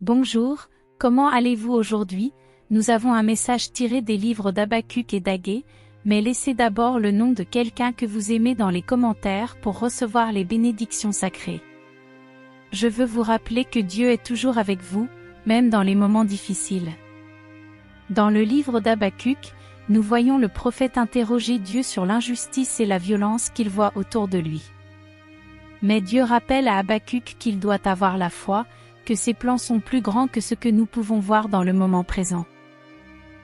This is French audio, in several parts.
Bonjour, comment allez-vous aujourd'hui? Nous avons un message tiré des livres d'Habacuc et d'Agée, mais laissez d'abord le nom de quelqu'un que vous aimez dans les commentaires pour recevoir les bénédictions sacrées. Je veux vous rappeler que Dieu est toujours avec vous, même dans les moments difficiles. Dans le livre d'Habacuc, nous voyons le prophète interroger Dieu sur l'injustice et la violence qu'il voit autour de lui. Mais Dieu rappelle à Habacuc qu'il doit avoir la foi, que ses plans sont plus grands que ce que nous pouvons voir dans le moment présent.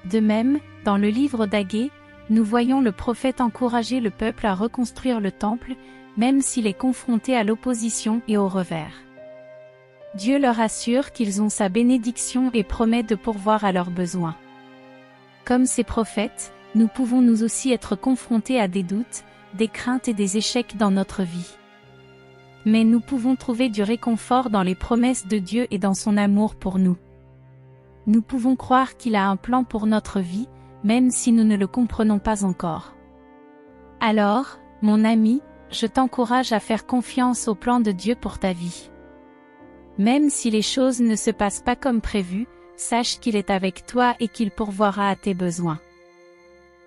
De même, dans le livre d'Agée, nous voyons le prophète encourager le peuple à reconstruire le temple, même s'il est confronté à l'opposition et au revers. Dieu leur assure qu'ils ont sa bénédiction et promet de pourvoir à leurs besoins. Comme ces prophètes, nous pouvons nous aussi être confrontés à des doutes, des craintes et des échecs dans notre vie. Mais nous pouvons trouver du réconfort dans les promesses de Dieu et dans son amour pour nous. Nous pouvons croire qu'il a un plan pour notre vie, même si nous ne le comprenons pas encore. Alors, mon ami, je t'encourage à faire confiance au plan de Dieu pour ta vie. Même si les choses ne se passent pas comme prévu, sache qu'il est avec toi et qu'il pourvoira à tes besoins.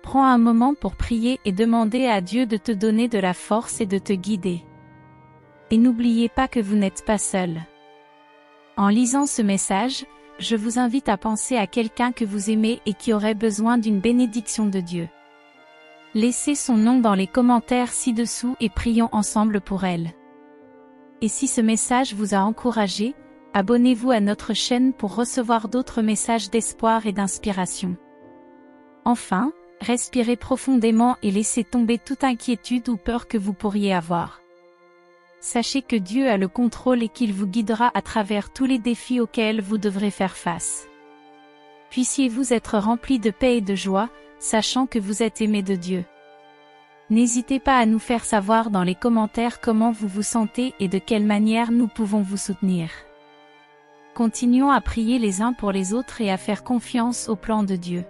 Prends un moment pour prier et demander à Dieu de te donner de la force et de te guider. Et n'oubliez pas que vous n'êtes pas seul. En lisant ce message, je vous invite à penser à quelqu'un que vous aimez et qui aurait besoin d'une bénédiction de Dieu. Laissez son nom dans les commentaires ci-dessous et prions ensemble pour elle. Et si ce message vous a encouragé, abonnez-vous à notre chaîne pour recevoir d'autres messages d'espoir et d'inspiration. Enfin, respirez profondément et laissez tomber toute inquiétude ou peur que vous pourriez avoir. Sachez que Dieu a le contrôle et qu'il vous guidera à travers tous les défis auxquels vous devrez faire face. Puissiez-vous être remplis de paix et de joie, sachant que vous êtes aimés de Dieu. N'hésitez pas à nous faire savoir dans les commentaires comment vous vous sentez et de quelle manière nous pouvons vous soutenir. Continuons à prier les uns pour les autres et à faire confiance au plan de Dieu.